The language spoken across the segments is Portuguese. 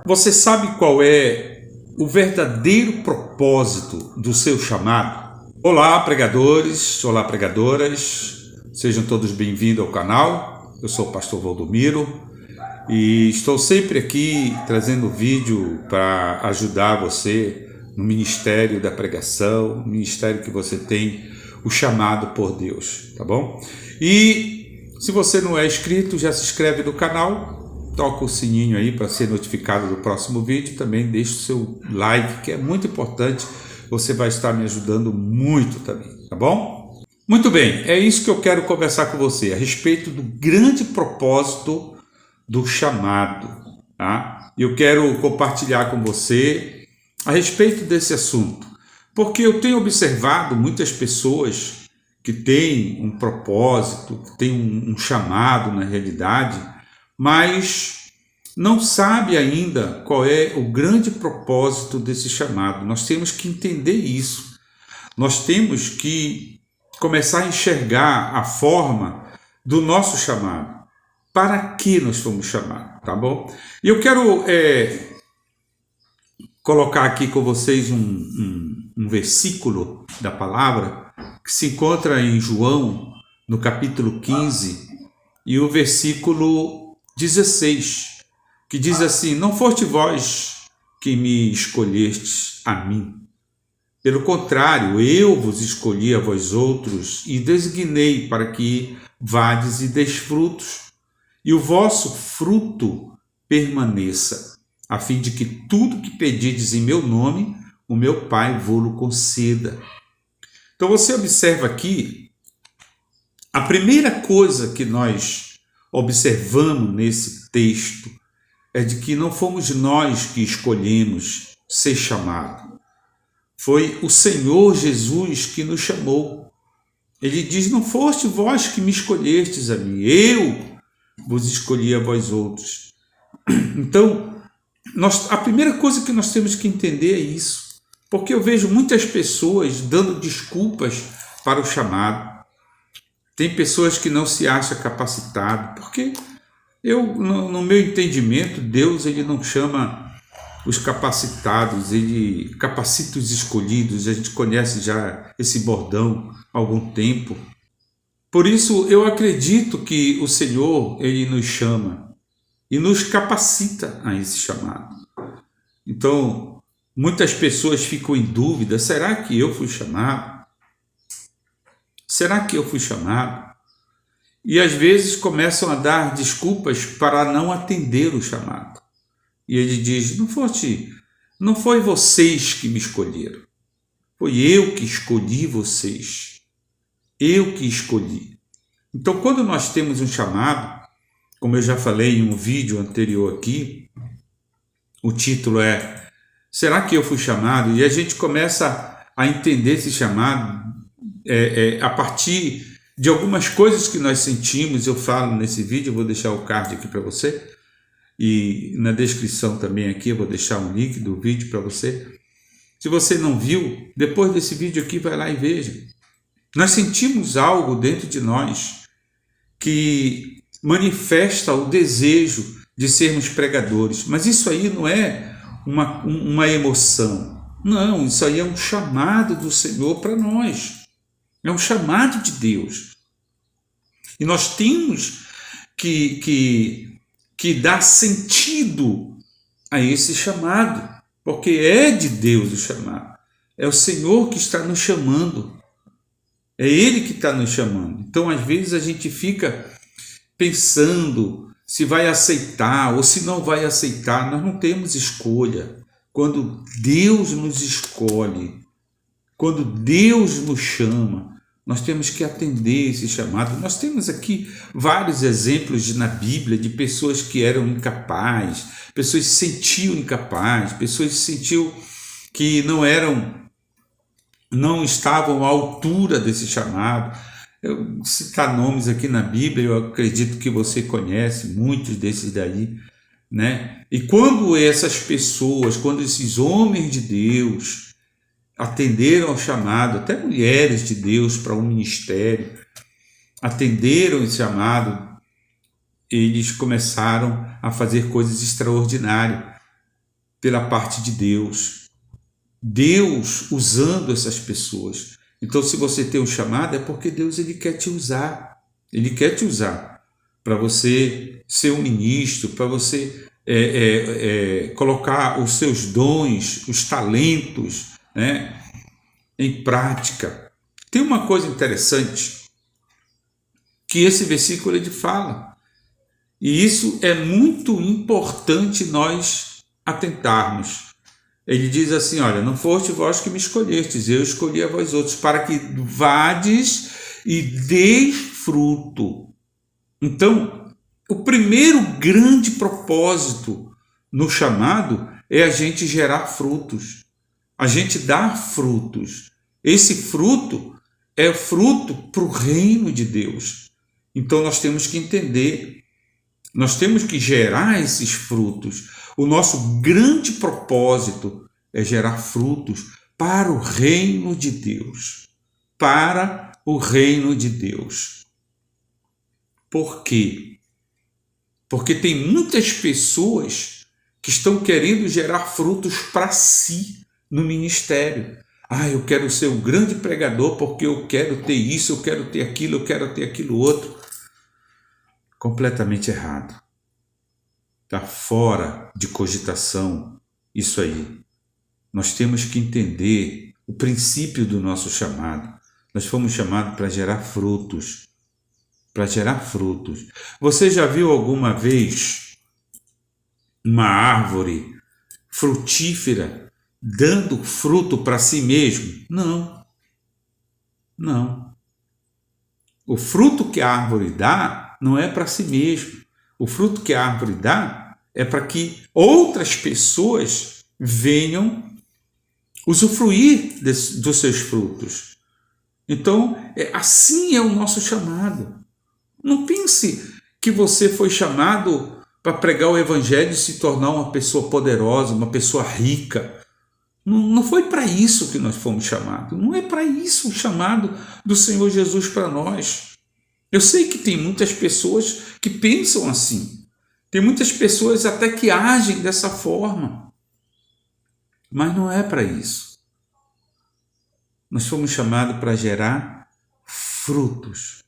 Você sabe qual é o verdadeiro propósito do seu chamado? Olá, pregadores, olá, pregadoras, sejam todos bem-vindos ao canal. Eu sou o pastor Valdomiro e estou sempre aqui trazendo vídeo para ajudar você no ministério da pregação, no ministério que você tem o chamado por Deus, tá bom? E se você não é inscrito, já se inscreve no canal, toca o sininho aí para ser notificado do próximo vídeo, também deixa o seu like, que é muito importante, você vai estar me ajudando muito também, tá bom? Muito bem, é isso que eu quero conversar com você, a respeito do grande propósito do chamado, tá? Eu quero compartilhar com você a respeito desse assunto, porque eu tenho observado muitas pessoas que têm um propósito, que têm um chamado na realidade, mas não sabe ainda qual é o grande propósito desse chamado. Nós temos que entender isso. Nós temos que começar a enxergar a forma do nosso chamado. Para que nós fomos chamados, tá bom? E eu quero colocar aqui com vocês um versículo da palavra que se encontra em João, no capítulo 15, e o versículo 16, que diz assim: não foste vós que me escolhestes a mim. Pelo contrário, eu vos escolhi a vós outros e designei para que vades e deis frutos, e o vosso fruto permaneça, a fim de que tudo que pedides em meu nome, o meu Pai vô-lo conceda. Então você observa aqui, a primeira coisa que nós observamos nesse texto é de que não fomos nós que escolhemos ser chamado. Foi o Senhor Jesus que nos chamou. Ele diz: não foste vós que me escolhestes a mim, eu vos escolhi a vós outros. Então, a primeira coisa que nós temos que entender é isso, porque eu vejo muitas pessoas dando desculpas para o chamado. Tem pessoas que não se acham capacitadas, porque no meu entendimento, Deus ele não chama os capacitados, ele capacita os escolhidos. A gente conhece já esse bordão há algum tempo. Por isso, eu acredito que o Senhor ele nos chama e nos capacita a esse chamado. Então, muitas pessoas ficam em dúvida: será que eu fui chamado? Será que eu fui chamado? E às vezes começam a dar desculpas para não atender o chamado. E ele diz: não foi vocês que me escolheram. Foi eu que escolhi vocês. Eu que escolhi. Então, quando nós temos um chamado, como eu já falei em um vídeo anterior aqui, o título é Será que eu fui chamado? E a gente começa a entender esse chamado a partir de algumas coisas que nós sentimos. Eu falo nesse vídeo, eu vou deixar o card aqui para você, e na descrição também aqui eu vou deixar um link do vídeo para você. Se você não viu, depois desse vídeo aqui, vai lá e veja. Nós sentimos algo dentro de nós que manifesta o desejo de sermos pregadores, mas isso aí não é uma emoção, não, isso aí é um chamado do Senhor para nós. É um chamado de Deus. E nós temos que dar sentido a esse chamado, porque é de Deus o chamado. É o Senhor que está nos chamando. É Ele que está nos chamando. Então, às vezes, a gente fica pensando se vai aceitar ou se não vai aceitar. Nós não temos escolha. Quando Deus nos escolhe, quando Deus nos chama, nós temos que atender esse chamado. Nós temos aqui vários exemplos na Bíblia de pessoas que eram incapazes, pessoas se sentiam incapazes, pessoas se sentiam que não estavam à altura desse chamado. Eu citar nomes aqui na Bíblia, eu acredito que você conhece muitos desses daí, né? E quando essas pessoas, quando esses homens de Deus atenderam ao chamado, até mulheres de Deus para um ministério, atenderam esse chamado, eles começaram a fazer coisas extraordinárias. pela parte de Deus. Deus usando essas pessoas. Então, se você tem um chamado, é porque Deus ele quer te usar. Ele quer te usar para você ser um ministro, para você colocar os seus dons, os talentos, né, em prática. Tem uma coisa interessante que esse versículo ele fala, e isso é muito importante nós atentarmos. Ele diz assim, olha, não foste vós que me escolhestes, eu escolhi a vós outros, para que vades e deis fruto. Então, o primeiro grande propósito no chamado é a gente gerar frutos, a gente dar frutos. Esse fruto é fruto para o reino de Deus. Então, nós temos que entender, nós temos que gerar esses frutos. O nosso grande propósito é gerar frutos para o reino de Deus. Para o reino de Deus. Por quê? Porque tem muitas pessoas que estão querendo gerar frutos para si no ministério. Eu quero ser um grande pregador porque eu quero ter isso, eu quero ter aquilo, eu quero ter aquilo outro. Completamente errado. Está fora de cogitação isso aí. Nós temos que entender o princípio do nosso chamado. Nós fomos chamados para gerar frutos. Para gerar frutos. Você já viu alguma vez uma árvore frutífera dando fruto para si mesmo? Não. Não. O fruto que a árvore dá não é para si mesmo. O fruto que a árvore dá é para que outras pessoas venham usufruir dos seus frutos. Então, assim é o nosso chamado. Não pense que você foi chamado para pregar o evangelho e se tornar uma pessoa poderosa, uma pessoa rica. Não foi para isso que nós fomos chamados. Não é para isso o chamado do Senhor Jesus para nós. Eu sei que tem muitas pessoas que pensam assim. Tem muitas pessoas até que agem dessa forma. Mas não é para isso. Nós fomos chamados para gerar frutos.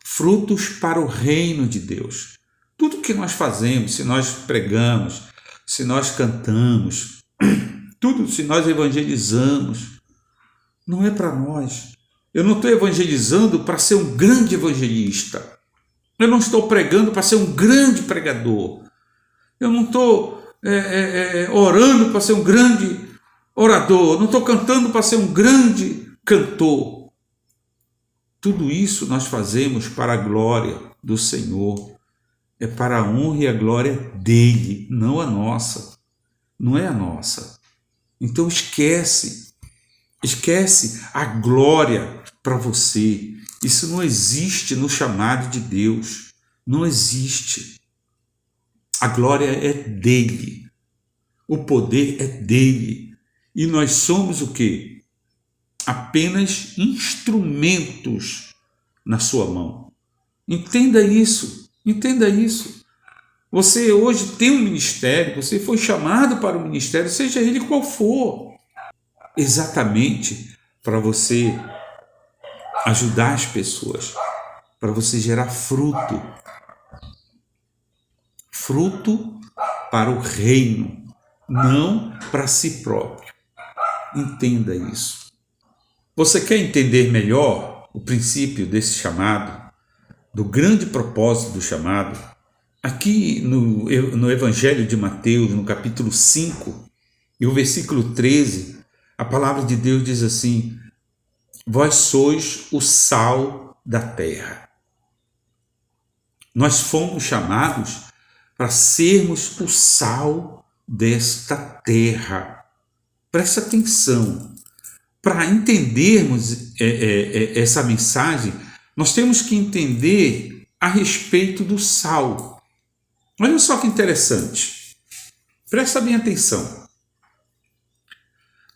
Frutos para o reino de Deus. Tudo que nós fazemos, se nós pregamos, se nós cantamos, tudo, se nós evangelizamos, não é para nós. Eu não estou evangelizando para ser um grande evangelista. Eu não estou pregando para ser um grande pregador. Eu não estou orando para ser um grande orador. Eu não estou cantando para ser um grande cantor. Tudo isso nós fazemos para a glória do Senhor. É para a honra e a glória dele, não a nossa. Não é a nossa. Então esquece a glória para você. Isso não existe no chamado de Deus. Não existe. A glória é dele. O poder é dele. E nós somos o quê? Apenas instrumentos na sua mão. Entenda isso. Entenda isso. Você hoje tem um ministério, você foi chamado para o ministério, seja ele qual for, exatamente para você ajudar as pessoas, para você gerar fruto. Fruto para o reino, não para si próprio. Entenda isso. Você quer entender melhor o princípio desse chamado, do grande propósito do chamado? Aqui no Evangelho de Mateus, no capítulo 5, e o versículo 13, a palavra de Deus diz assim: vós sois o sal da terra. Nós fomos chamados para sermos o sal desta terra. Presta atenção. Para entendermos essa mensagem, nós temos que entender a respeito do sal. Olha só que interessante. Presta bem atenção.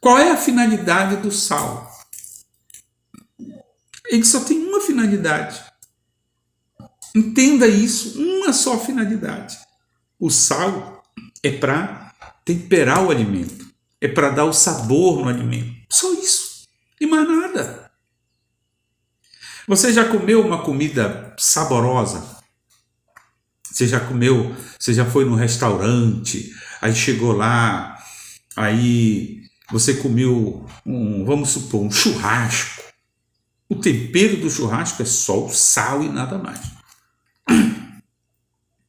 Qual é a finalidade do sal? Ele só tem uma finalidade. Entenda isso, uma só finalidade. O sal é para temperar o alimento, é para dar o sabor no alimento. Só isso, e mais nada. Você já comeu uma comida saborosa? Você já foi no restaurante, aí chegou lá, aí você comeu vamos supor, um churrasco. O tempero do churrasco é só o sal e nada mais.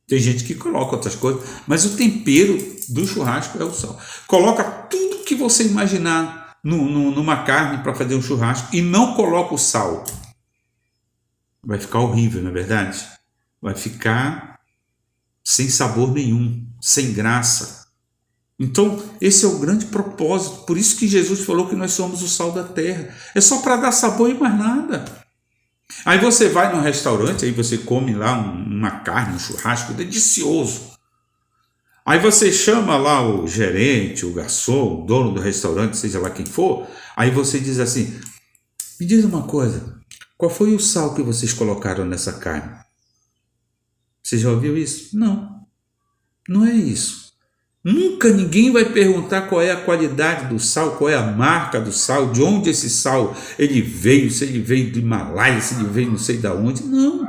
Tem gente que coloca outras coisas, mas o tempero do churrasco é o sal. Coloca tudo que você imaginar numa carne para fazer um churrasco e não coloca o sal. Vai ficar horrível, não é verdade? Vai ficar sem sabor nenhum, sem graça. Então, esse é o grande propósito. Por isso que Jesus falou que nós somos o sal da terra. É só para dar sabor e mais nada. Aí você vai num restaurante, aí você come lá uma carne, um churrasco delicioso. Aí você chama lá o gerente, o garçom, o dono do restaurante, seja lá quem for. Aí você diz assim, me diz uma coisa, qual foi o sal que vocês colocaram nessa carne? Você já ouviu isso? Não, não é isso. Nunca ninguém vai perguntar qual é a qualidade do sal, qual é a marca do sal, de onde esse sal ele veio, se ele veio do Himalaia, se ele veio não sei de onde. Não.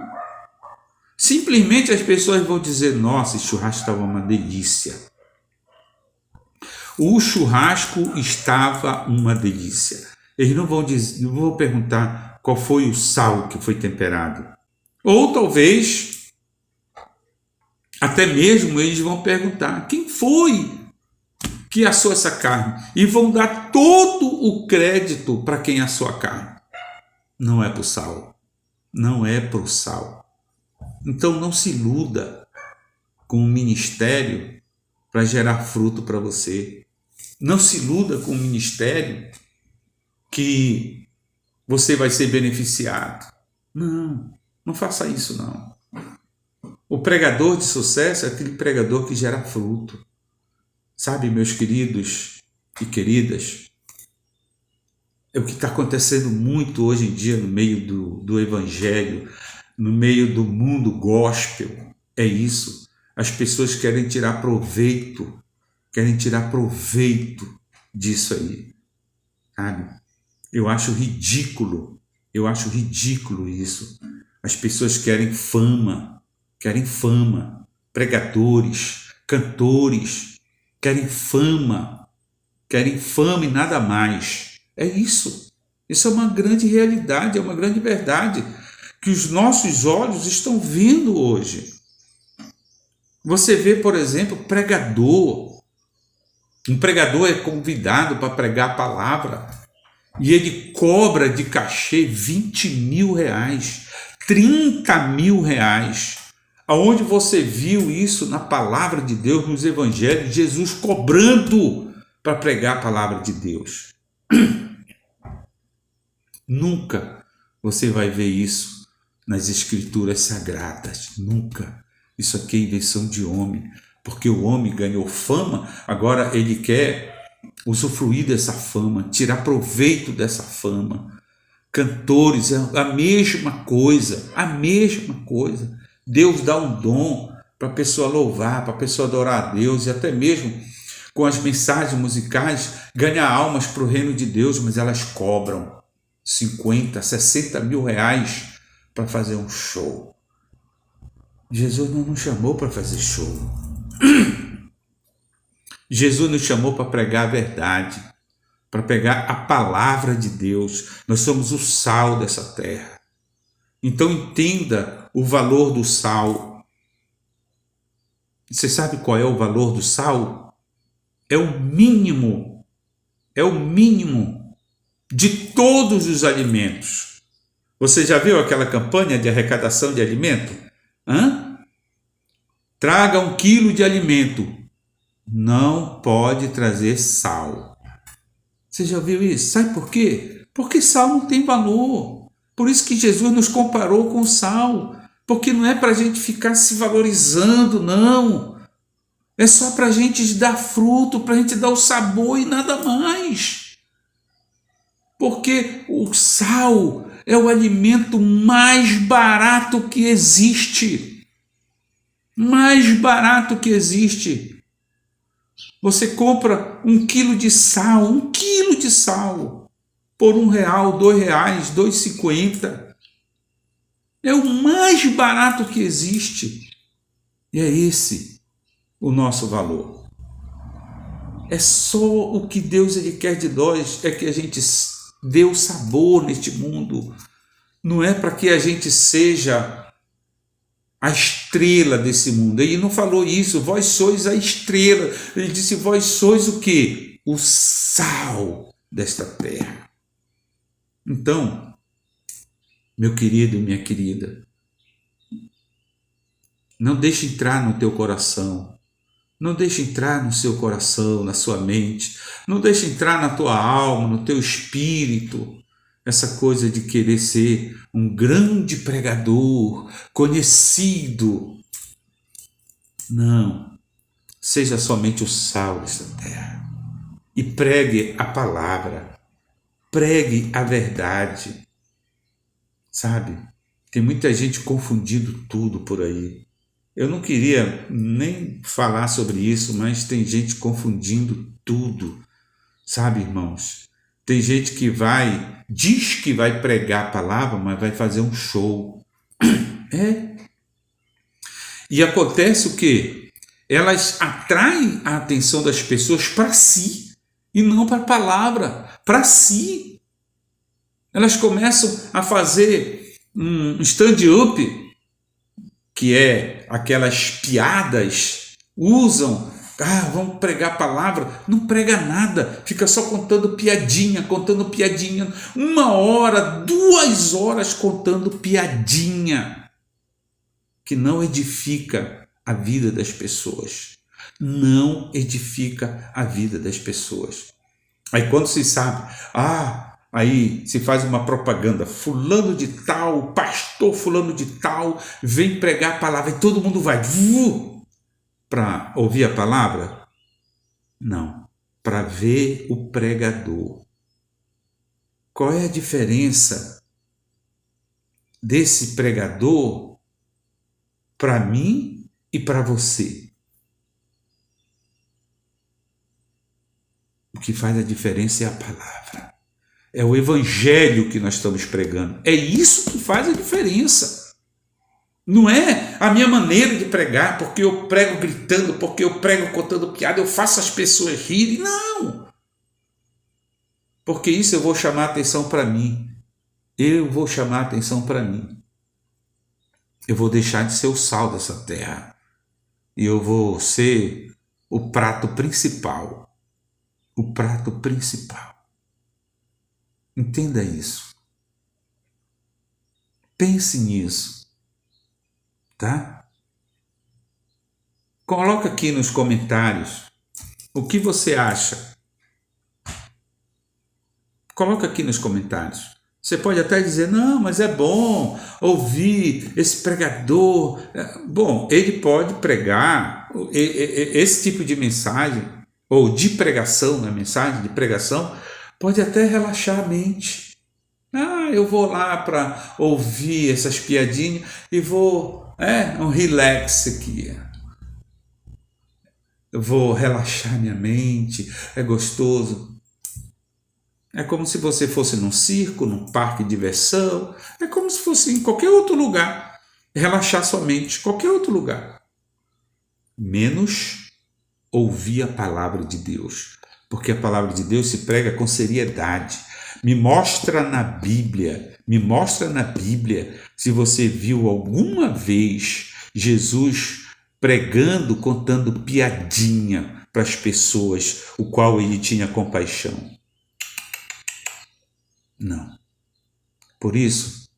Simplesmente as pessoas vão dizer, nossa, esse churrasco estava uma delícia. O churrasco estava uma delícia. Eles não vão dizer, não vão perguntar qual foi o sal que foi temperado. Ou talvez até mesmo eles vão perguntar quem foi que assou essa carne e vão dar todo o crédito para quem assou a carne. Não é para o sal, não é para o sal. Então não se iluda com o ministério para gerar fruto para você. Não se iluda com o ministério que você vai ser beneficiado. Não, não faça isso não. O pregador de sucesso é aquele pregador que gera fruto. Sabe, meus queridos e queridas, é o que está acontecendo muito hoje em dia no meio do evangelho, no meio do mundo gospel. É isso. As pessoas querem tirar proveito disso aí. Sabe? Eu acho ridículo isso. As pessoas querem fama, pregadores, cantores, querem fama e nada mais. É isso. Isso é uma grande realidade, é uma grande verdade que os nossos olhos estão vendo hoje. Você vê, por exemplo, pregador. Um pregador é convidado para pregar a palavra e ele cobra de cachê 20 mil reais, 30 mil reais. Aonde você viu isso na palavra de Deus, nos evangelhos, Jesus cobrando para pregar a palavra de Deus? Nunca você vai ver isso nas escrituras sagradas, nunca. Isso aqui é invenção de homem, porque o homem ganhou fama, agora ele quer usufruir dessa fama, tirar proveito dessa fama. Cantores, a mesma coisa. Deus dá um dom para a pessoa louvar, para a pessoa adorar a Deus, e até mesmo com as mensagens musicais ganhar almas para o reino de Deus, mas elas cobram 50, 60 mil reais para fazer um show. Jesus não nos chamou para fazer show. Jesus nos chamou para pregar a verdade, para pregar a palavra de Deus. Nós somos o sal dessa terra. Então entenda o valor do sal. Você sabe qual é o valor do sal? É o mínimo de todos os alimentos. Você já viu aquela campanha de arrecadação de alimento? Traga 1 quilo de alimento. Não pode trazer sal. Você já viu isso? Sabe por quê? Porque sal não tem valor. Por isso que Jesus nos comparou com sal. Porque não é para a gente ficar se valorizando, não. É só para a gente dar fruto, para a gente dar o sabor e nada mais. Porque o sal é o alimento mais barato que existe. Mais barato que existe. Você compra 1 quilo de sal, 1 quilo de sal, por R$1, R$2, R$2,50. É o mais barato que existe. E é esse o nosso valor. É só o que Deus ele quer de nós, é que a gente dê o sabor neste mundo. Não é para que a gente seja a estrela desse mundo. Ele não falou isso, vós sois a estrela. Ele disse, vós sois o quê? O sal desta terra. Então, meu querido e minha querida, não deixe entrar no teu coração, não deixe entrar no seu coração, na sua mente, não deixe entrar na tua alma, no teu espírito, essa coisa de querer ser um grande pregador, conhecido. Não, seja somente o sal dessa terra e pregue a palavra, pregue a verdade. Sabe, tem muita gente confundindo tudo por aí. Eu não queria nem falar sobre isso, mas tem gente confundindo tudo. Sabe, irmãos? Tem gente que diz que vai pregar a palavra, mas vai fazer um show. E acontece o quê? Elas atraem a atenção das pessoas para si e não para a palavra, para si. Elas começam a fazer um stand-up, que é aquelas piadas, usam, vamos pregar a palavra, não prega nada, fica só contando piadinha, 1 hora, 2 horas contando piadinha, que não edifica a vida das pessoas, não edifica a vida das pessoas. Aí quando se sabe, aí se faz uma propaganda, fulano de tal, pastor fulano de tal, vem pregar a palavra e todo mundo vai para ouvir a palavra? Não, para ver o pregador. Qual é a diferença desse pregador para mim e para você? O que faz a diferença é a palavra. É o evangelho que nós estamos pregando. É isso que faz a diferença. Não é a minha maneira de pregar, porque eu prego gritando, porque eu prego contando piada, eu faço as pessoas rirem. Não! Porque isso eu vou chamar a atenção para mim. Eu vou chamar a atenção para mim. Eu vou deixar de ser o sal dessa terra. E eu vou ser o prato principal. O prato principal. Entenda isso. Pense nisso. Tá? Coloca aqui nos comentários o que você acha. Coloca aqui nos comentários. Você pode até dizer, não, mas é bom ouvir esse pregador. Bom, ele pode pregar esse tipo de mensagem, ou de pregação, na mensagem de pregação, pode até relaxar a mente. Eu vou lá para ouvir essas piadinhas e vou, um relax aqui. Eu vou relaxar minha mente, é gostoso. É como se você fosse num circo, num parque de diversão, é como se fosse em qualquer outro lugar. Relaxar sua mente, qualquer outro lugar. Menos ouvir a palavra de Deus. Porque a palavra de Deus se prega com seriedade. Me mostra na Bíblia se você viu alguma vez Jesus pregando, contando piadinha para as pessoas, o qual ele tinha compaixão. Não. Por isso,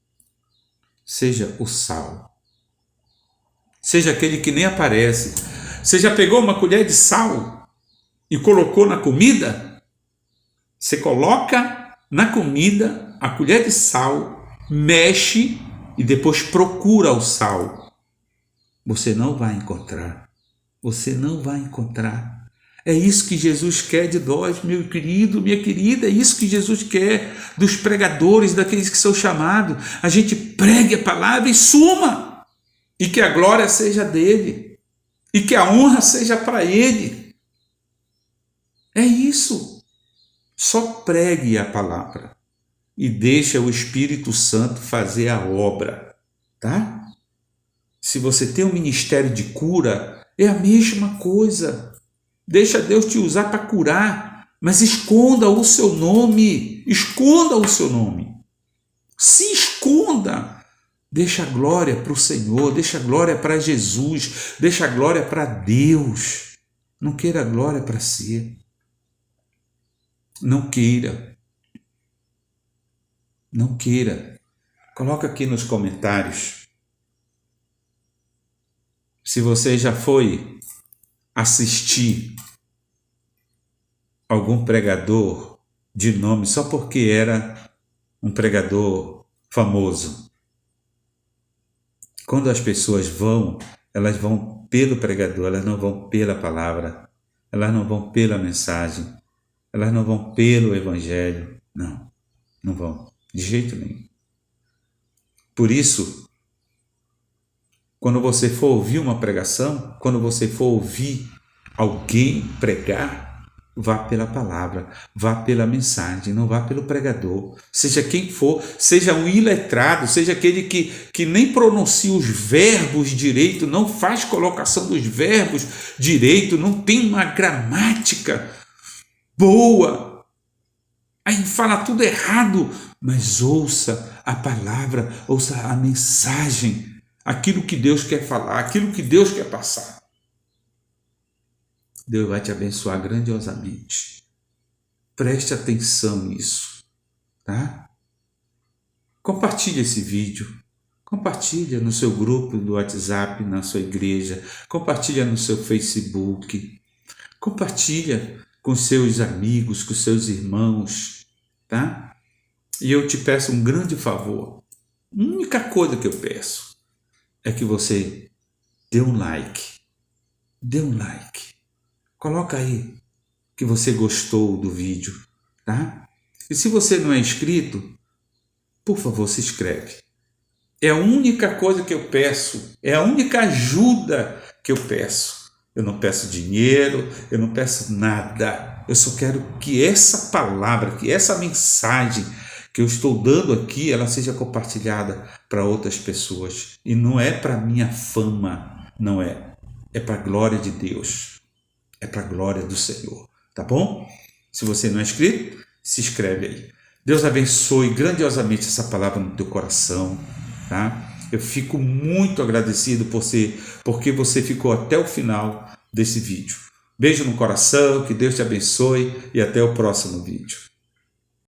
seja o sal. Seja aquele que nem aparece. Você já pegou uma colher de sal e colocou na comida? Você coloca na comida a colher de sal, mexe e depois procura o sal. Você não vai encontrar. Você não vai encontrar. É isso que Jesus quer de nós, meu querido, minha querida. É isso que Jesus quer dos pregadores, daqueles que são chamados. A gente pregue a palavra e suma. E que a glória seja dele. E que a honra seja para ele. isso. Só pregue a palavra e deixa o Espírito Santo fazer a obra, tá? Se você tem um ministério de cura, é a mesma coisa. Deixa Deus te usar para curar, mas esconda o seu nome. Esconda o seu nome. Se esconda. Deixa a glória para o Senhor, deixa a glória para Jesus, deixa a glória para Deus. Não queira a glória para si. Não queira. Não queira. Coloca aqui nos comentários se você já foi assistir algum pregador de nome só porque era um pregador famoso. Quando as pessoas vão, elas vão pelo pregador, elas não vão pela palavra, elas não vão pela mensagem, elas não vão pelo evangelho. Não, não vão, de jeito nenhum. Por isso, quando você for ouvir uma pregação, quando você for ouvir alguém pregar, vá pela palavra, vá pela mensagem, não vá pelo pregador. Seja quem for, seja um iletrado, seja aquele que nem pronuncia os verbos direito, não faz colocação dos verbos direito, não tem uma gramática boa, aí fala tudo errado, mas ouça a palavra, ouça a mensagem, aquilo que Deus quer falar, aquilo que Deus quer passar. Deus vai te abençoar grandiosamente. Preste atenção nisso, tá? Compartilhe esse vídeo. Compartilha no seu grupo do WhatsApp, na sua igreja. Compartilha no seu Facebook. Compartilha com seus amigos, com seus irmãos, tá? E eu te peço um grande favor. A única coisa que eu peço é que você dê um like. Dê um like. Coloca aí que você gostou do vídeo, tá? E se você não é inscrito, por favor, se inscreve. É a única coisa que eu peço, é a única ajuda que eu peço. Eu não peço dinheiro, eu não peço nada. Eu só quero que essa palavra, que essa mensagem que eu estou dando aqui, ela seja compartilhada para outras pessoas. E não é para minha fama, não é. É para a glória de Deus. É para a glória do Senhor, tá bom? Se você não é inscrito, se inscreve aí. Deus abençoe grandiosamente essa palavra no teu coração, tá? Eu fico muito agradecido porque você ficou até o final desse vídeo. Beijo no coração, que Deus te abençoe e até o próximo vídeo.